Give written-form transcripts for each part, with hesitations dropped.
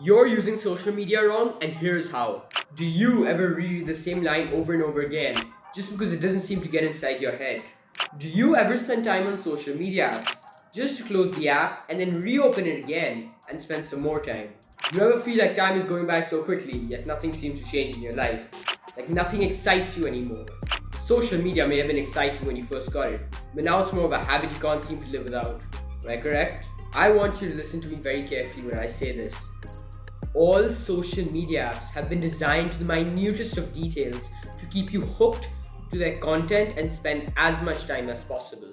You're using social media wrong, and here's how. Do you ever reread the same line over and over again just because it doesn't seem to get inside your head? Do you ever spend time on social media apps just to close the app and then reopen it again and spend some more time? Do you ever feel like time is going by so quickly, yet nothing seems to change in your life? Like nothing excites you anymore? Social media may have been exciting when you first got it, but now it's more of a habit you can't seem to live without. Am I correct? I want you to listen to me very carefully when I say this. All social media apps have been designed to the minutest of details to keep you hooked to their content and spend as much time as possible.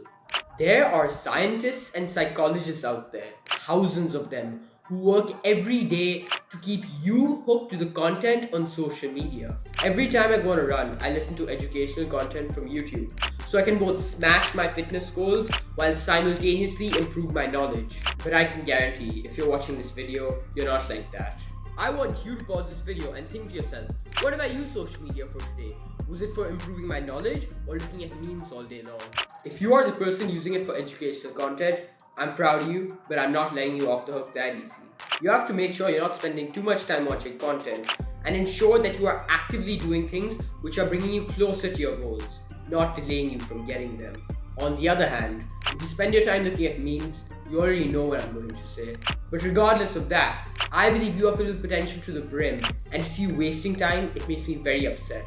There are scientists and psychologists out there, thousands of them, who work every day to keep you hooked to the content on social media. Every time I go on a run, I listen to educational content from YouTube so I can both smash my fitness goals while simultaneously improve my knowledge. But I can guarantee, if you're watching this video, you're not like that. I want you to pause this video and think to yourself, what have I used social media for today? Was it for improving my knowledge or looking at memes all day long? If you are the person using it for educational content, I'm proud of you, but I'm not letting you off the hook that easily. You have to make sure you're not spending too much time watching content and ensure that you are actively doing things which are bringing you closer to your goals, not delaying you from getting them. On the other hand, if you spend your time looking at memes, you already know what I'm going to say. But regardless of that, I believe you are filled with potential to the brim, and to see you wasting time, it makes me very upset.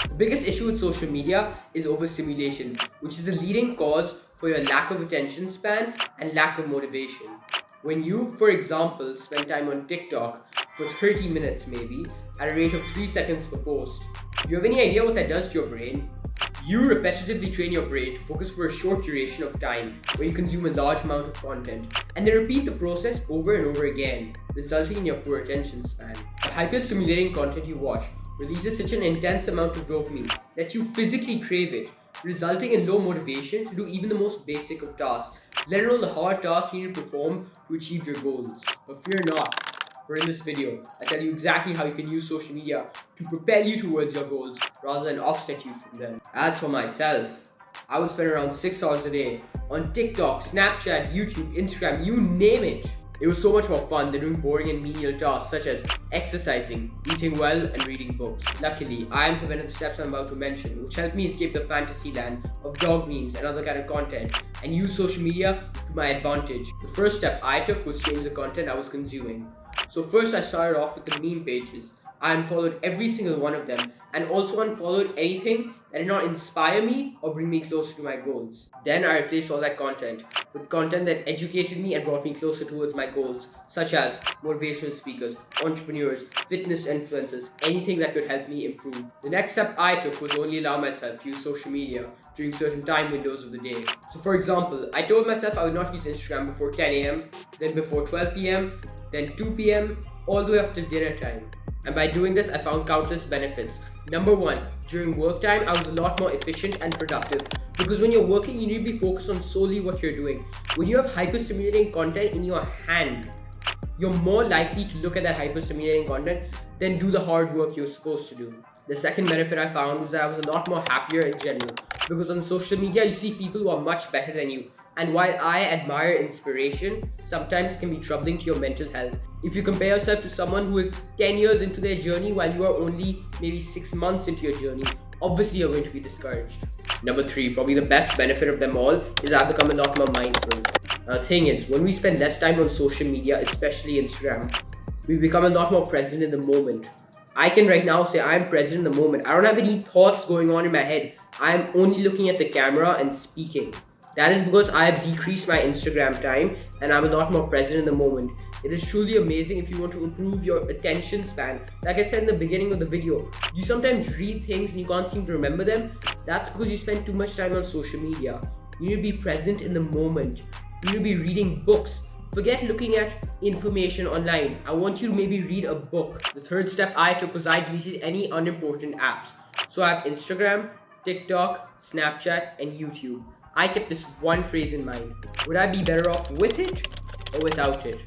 The biggest issue with social media is overstimulation, which is the leading cause for your lack of attention span and lack of motivation. When you, for example, spend time on TikTok for 30 minutes maybe, at a rate of 3 seconds per post, do you have any idea what that does to your brain? You repetitively train your brain to focus for a short duration of time where you consume a large amount of content, and then repeat the process over and over again, resulting in your poor attention span. The hyper-stimulating content you watch releases such an intense amount of dopamine that you physically crave it, resulting in low motivation to do even the most basic of tasks, let alone the hard tasks you need to perform to achieve your goals. But fear not, for in this video, I tell you exactly how you can use social media to propel you towards your goals rather than offset you from them. As for myself, I would spend around 6 hours a day on TikTok, Snapchat, YouTube, Instagram, you name it. It was so much more fun than doing boring and menial tasks such as exercising, eating well, and reading books. Luckily, I implemented the steps I'm about to mention, which helped me escape the fantasy land of dog memes and other kind of content and use social media to my advantage. The first step I took was change the content I was consuming. So first I started off with the meme pages. I unfollowed every single one of them and also unfollowed anything that did not inspire me or bring me closer to my goals. Then I replaced all that content with content that educated me and brought me closer towards my goals, such as motivational speakers, entrepreneurs, fitness influencers, anything that could help me improve. The next step I took was only allow myself to use social media during certain time windows of the day. So for example, I told myself I would not use Instagram before 10 a.m., then before 12 p.m., then 2 p.m., all the way up till dinner time. And by doing this, I found countless benefits. Number one, during work time, I was a lot more efficient and productive because when you're working, you need to be focused on solely what you're doing. When you have hyper-stimulating content in your hand, you're more likely to look at that hyper-stimulating content than do the hard work you're supposed to do. The second benefit I found was that I was a lot more happier in general because on social media, you see people who are much better than you. And while I admire inspiration, sometimes it can be troubling to your mental health. If you compare yourself to someone who is 10 years into their journey while you are only maybe 6 months into your journey, obviously you're going to be discouraged. Number three, probably the best benefit of them all, is I've become a lot more mindful. Now the thing is, when we spend less time on social media, especially Instagram, we become a lot more present in the moment. I can right now say I'm present in the moment. I don't have any thoughts going on in my head. I'm only looking at the camera and speaking. That is because I have decreased my Instagram time and I'm a lot more present in the moment. It is truly amazing if you want to improve your attention span. Like I said in the beginning of the video, you sometimes read things and you can't seem to remember them. That's because you spend too much time on social media. You need to be present in the moment. You need to be reading books. Forget looking at information online. I want you to maybe read a book. The third step I took was I deleted any unimportant apps. So I have Instagram, TikTok, Snapchat, and YouTube. I kept this one phrase in mind. Would I be better off with it or without it?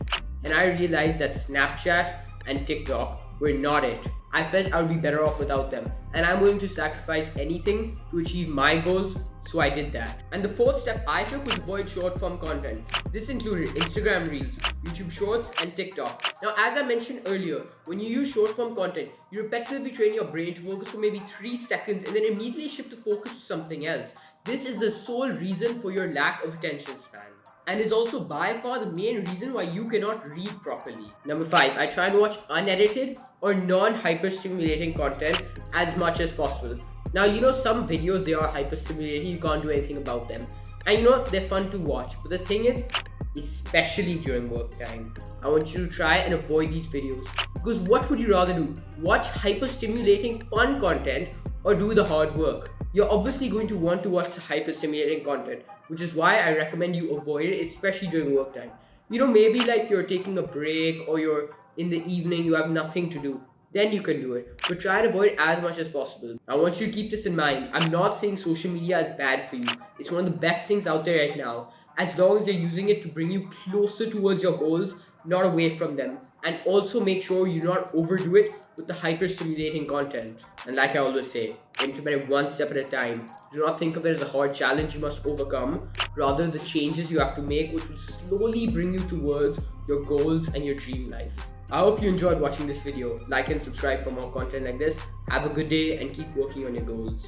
And I realized that Snapchat and TikTok were not it. I felt I would be better off without them, and I'm willing to sacrifice anything to achieve my goals, so I did that. And the fourth step I took was avoid short form content. This included Instagram Reels, YouTube Shorts, and TikTok. Now, as I mentioned earlier, when you use short form content, you repetitively train your brain to focus for maybe 3 seconds and then immediately shift to focus to something else. This is the sole reason for your lack of attention span, and is also by far the main reason why you cannot read properly. Number 5, I try and watch unedited or non-hyper-stimulating content as much as possible. Now, some videos, they are hyper-stimulating, you can't do anything about them. And they're fun to watch. But the thing is, especially during work time, I want you to try and avoid these videos. Because what would you rather do? Watch hyper-stimulating fun content or do the hard work? You're obviously going to want to watch the hyper-stimulating content, which is why I recommend you avoid it, especially during work time. Maybe like you're taking a break or you're in the evening, you have nothing to do. Then you can do it. But try and avoid it as much as possible. I want you to keep this in mind. I'm not saying social media is bad for you. It's one of the best things out there right now, as long as you're using it to bring you closer towards your goals, not away from them. And also make sure you not overdo it with the hyper-stimulating content. And like I always say, implement it one step at a time. Do not think of it as a hard challenge you must overcome, rather the changes you have to make, which will slowly bring you towards your goals and your dream life. I hope you enjoyed watching this video. Like and subscribe for more content like this. Have a good day and keep working on your goals.